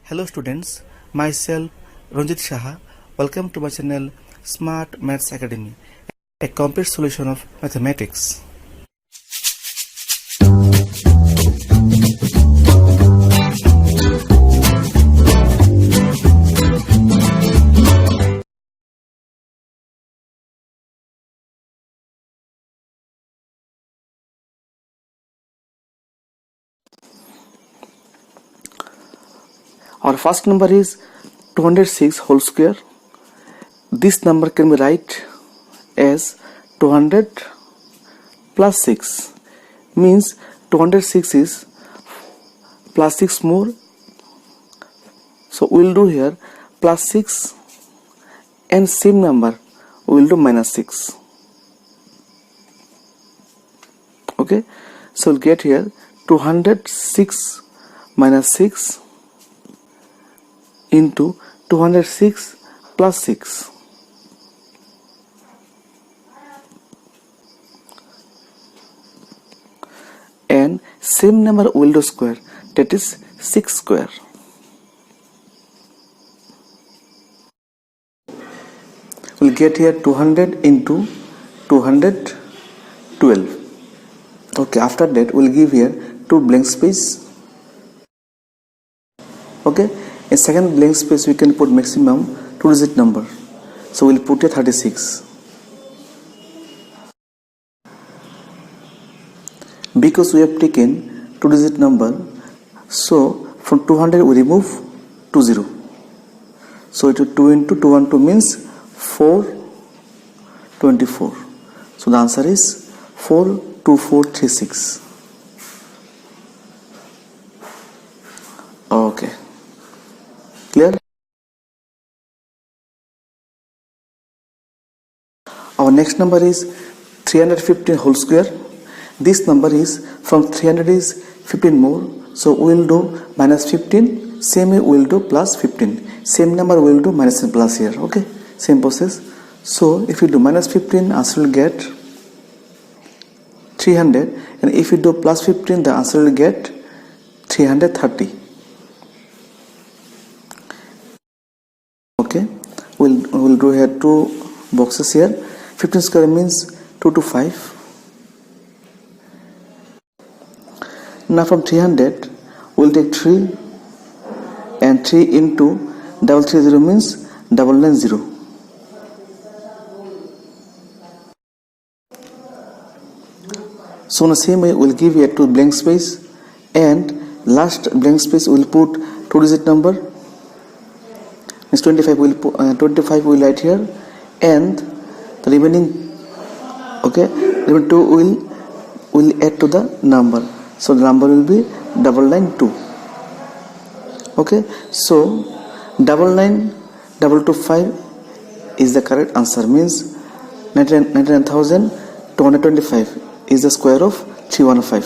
Hello students, myself Ranjit Shaha. Welcome to my channel Smart Maths Academy, a complete solution of mathematics. Our first number is 206 whole square. This number can be write as 200 plus 6, means 206 is plus 6 more. So we will do here plus 6 and same number we will do minus 6. Okay, so we'll get here 206 minus 6 into 206 plus 6. And same number will do square, that is 6 square. We'll get here 200 into 212. Okay, after that we'll give here 2 blank space. Okay, in second blank space we can put maximum 2-digit number. So we'll put here 36. Because we have taken 2-digit number, so from 200 we remove 20. So it will 2 into 212 means 424. So the answer is 42436. Okay, clear? Our next number is 315 whole square. This number is from 300 is 15 more, so we will do minus 15. Same way we will do plus 15. Same number we will do minus and plus here. Okay, same process. So if you do minus 15, answer will get 300, and if you do plus 15, the answer will get 330. Okay, we'll do here 2 boxes here. 15 square means 2 to 5. Now from 300 we'll take 3, and 3 into 330 means 990. So in the same way we'll give here 2 blank space, and last blank space we'll put 2-digit number. Means 25 we'll put, 25 we'll write here, and the remaining, okay, remaining 2 will add to the number. So the number will be 992. Okay, so 99225 is the correct answer, means 99,225 is the square of 315.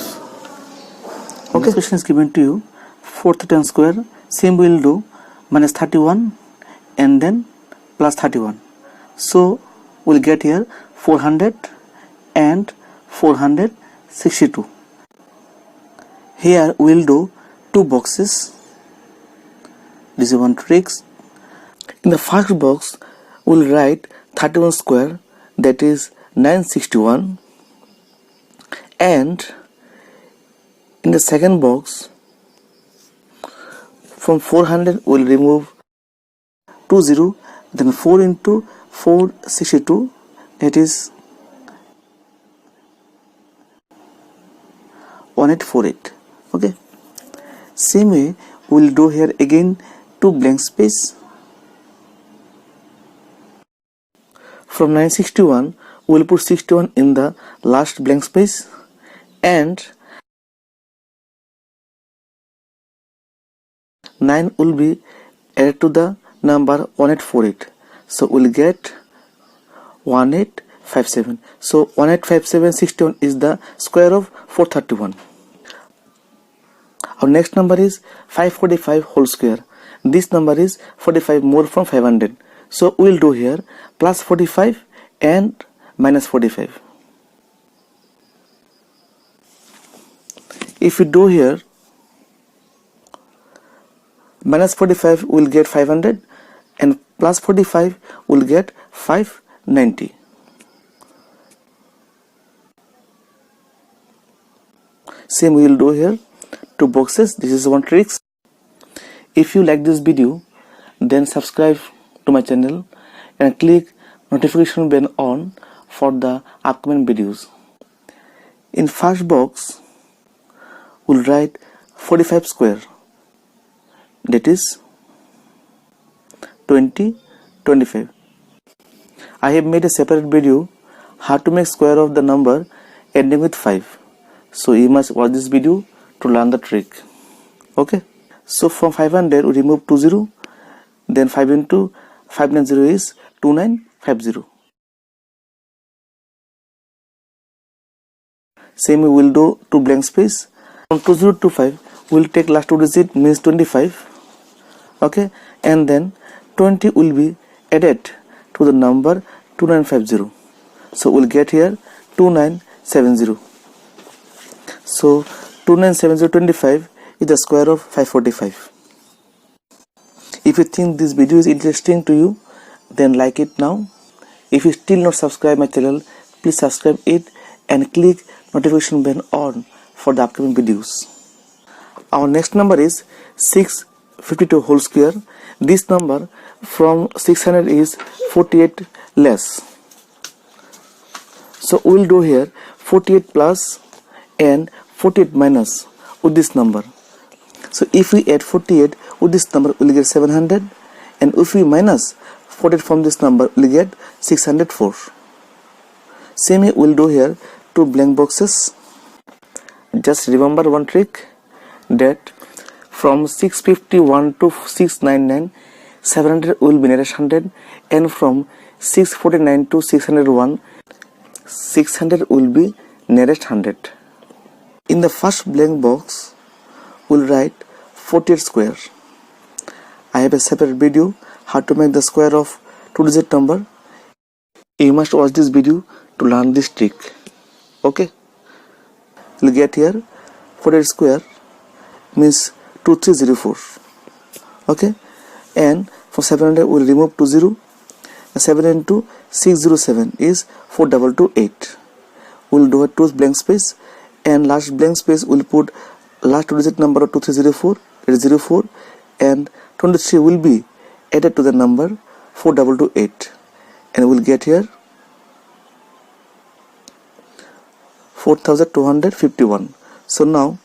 Okay, this question is given to you 410 square. Same we will do minus 31 and then plus 31. So we'll get here 400 and 462. Here we'll do 2 boxes. This is one trick. In the first box we'll write 31 square, that is 961, and in the second box from 400 we'll remove 20, then 4 into 462, it is 1848. Okay, same way we'll do here again 2 blank space. From 961 we'll put 61 in the last blank space, and 9 will be added to the number 1848. So we'll get 1857. So 1857 61 is the square of 431. Our next number is 545 whole square. This number is 45 more from 500. So we'll do here plus 45 and minus 45. If we do here Minus 45 will get 500 and plus 45 will get 590. Same we will do here, two boxes. This is one trick. If you like this video, then subscribe to my channel and click notification bell on for the upcoming videos. In first box, we'll write 45 square, that is 20, 25. I have made a separate video how to make square of the number ending with 5. So you must watch this video to learn the trick. Okay. So from 500 we remove 20, then 5 into 590 is 2950. Same we will do two blank space. From 20 to 5 we will take last two digit means 25. Okay, and then 20 will be added to the number 2950. So we'll get here 2970. So 297025 is the square of 545. If you think this video is interesting to you, then like it now. If you still not subscribe my channel, please subscribe it and click notification bell on for the upcoming videos. Our next number is 652 whole square. This number from 600 is 48 less. So we will do here 48 plus and 48 minus with this number. So if we add 48 with this number, we will get 700, and if we minus 48 from this number, we will get 604. Same we will do here two blank boxes. Just remember one trick, that from 651 to 699, 700 will be nearest 100, and from 649 to 601, 600 will be nearest 100. In the first blank box, we'll write 48 square. I have a separate video how to make the square of two-digit number. You must watch this video to learn this trick. Okay? We'll get here 48 square means 2304. Okay? And from 700 we'll remove 20. 7 into 607 is 4228. We'll do a two blank space, and last blank space we'll put last two digit number of 2304, it is 04, and 23 will be added to the number 4228, and we'll get here 4251. So now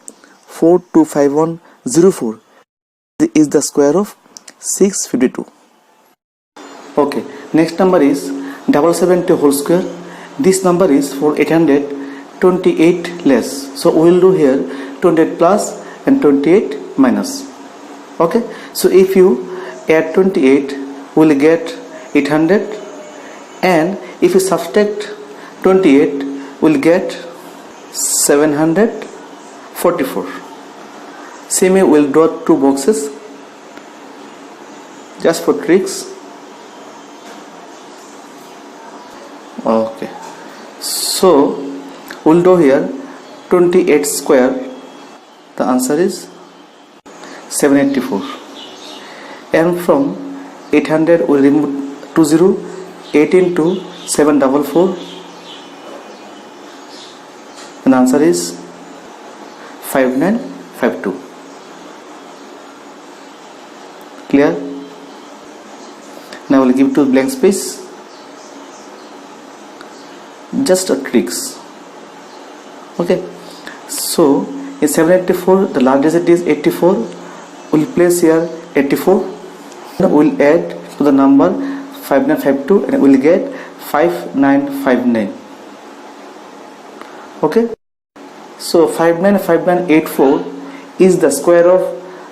425104 is the square of 652. Okay, next number is 770 whole square. This number is for 828 less. So we will do here 28 plus and 28 minus. Okay, so if you add 28, we will get 800, and if you subtract 28, we will get 744. Same way we will draw two boxes just for tricks. Okay, so we'll do here 28 square. The answer is 784, and from 800 we'll remove 20. 8 into 744, and the answer is 5952. Clear? Now we'll give two blank space. Just a tricks. Okay, so in 784 the last digit is 84. We'll place here 84. We'll add to the number 5952 and we'll get 5959. Okay, so 595984 is the square of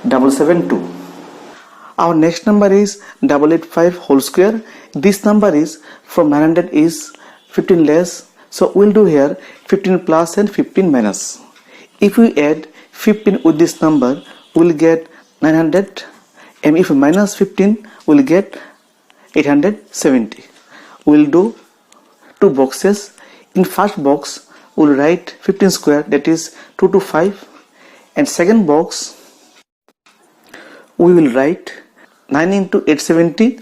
772. Our next number is 885 whole square. This number is from 900 is 15 less. So we'll do here 15 plus and 15 minus. If we add 15 with this number, we'll get 900, and if we minus 15, we'll get 870. We'll do two boxes. In first box, we'll write 15 square, that is 225, and second box we will write 9 into 870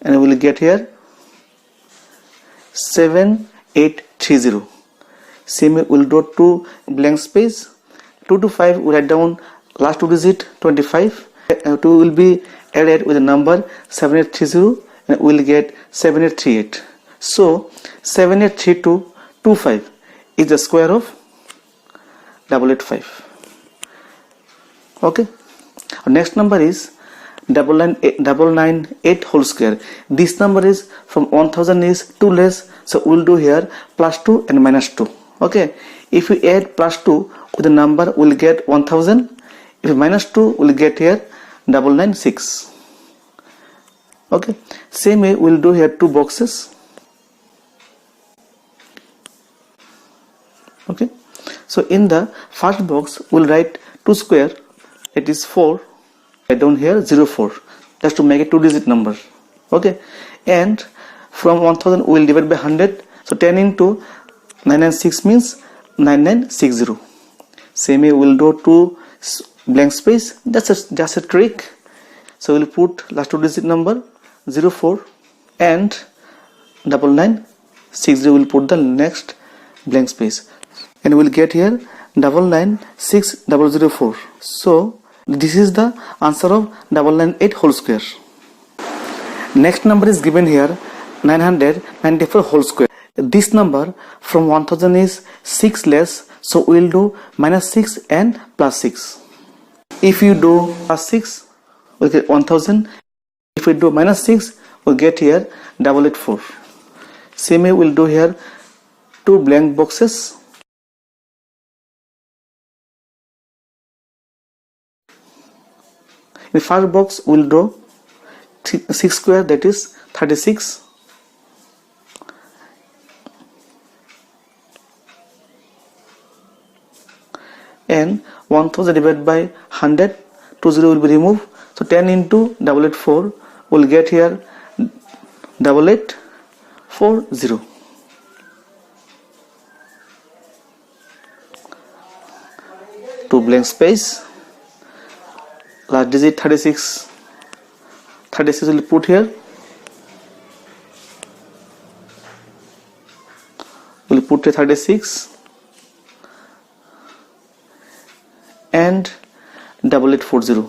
and we will get here 7830. Same way we will draw 2 blank space. 2 to 5 we write down last 2 digit 25. 2 will be added with the number 7830 and we will get 7838. So 783225 is the square of 885. Okay. Our next number is 998 whole square. This number is from 1000 is 2 less, so we will do here plus 2 and minus 2. Okay. If we add plus 2 with the number, we will get 1000. If minus 2, we will get here 996. Okay. Same way we will do here 2 boxes. Okay. So in the first box, we will write 2 square, it is 4. Write down here 04, just to make a 2 digit number. Okay. And from 1000 we will divide by 100. So 10 into 996 means 9960. Same way we will draw 2 blank space. That's just a trick. So we will put last 2 digit number 04 and 9960 will put the next blank space. And we will get here 996004. So this is the answer of 998 whole square. Next number is given here 994 whole square. This number from 1000 is 6 less, so we will do minus 6 and plus 6. If you do plus 6, we get 1000. If we do minus 6, we get here 884. Same way we will do here 2 blank boxes. In the first box we will draw 6 square, that is 36. And 1000 divided by 100, 20 will be removed. So 10 into 884 will get here 8840. Two blank space. Last digit 36. 36 will put here. We'll put a 36 and 8840.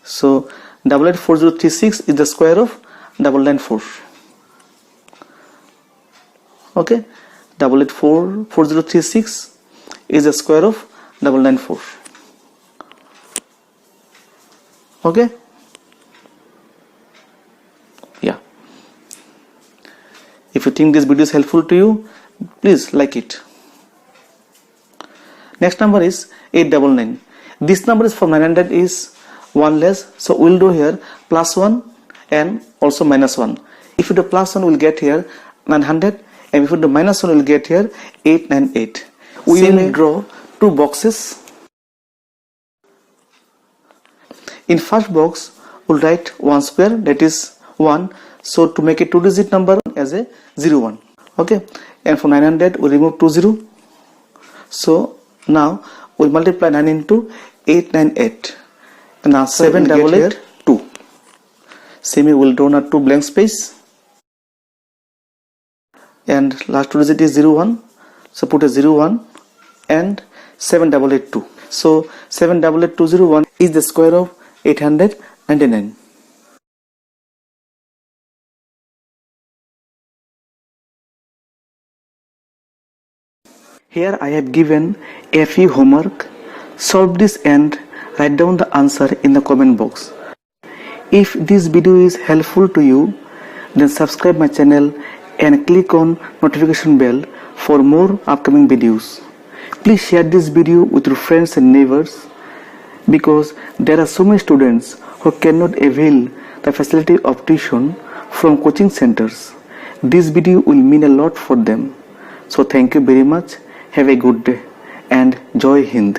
So 884036 is the square of 994. Okay, 884036 is the square of 994. Okay. Yeah. If you think this video is helpful to you, please like it. Next number is 899. This number is from 900 is 1 less, so we will do here plus 1 and also minus 1. If you do plus 1, we will get here 900, and if you do minus 1, we will get here 898. We will draw 2 boxes. In first box, we will write 1 square, that is 1. So to make a 2 digit number as a 01. Okay, and for 900 we remove 20. So now we multiply 9 into 898. And now 7882. Same way we will draw now 2 blank space. And last 2 digit is 01. So put a 01 and 7882. So 788201 is the square of 899. Here I have given a few homework. Solve this and write down the answer in the comment box. If this video is helpful to you, then subscribe my channel and click on notification bell for more upcoming videos. Please share this video with your friends and neighbors, because there are so many students who cannot avail the facility of tuition from coaching centers. This video will mean a lot for them. So thank you very much. Have a good day and Jai Hind.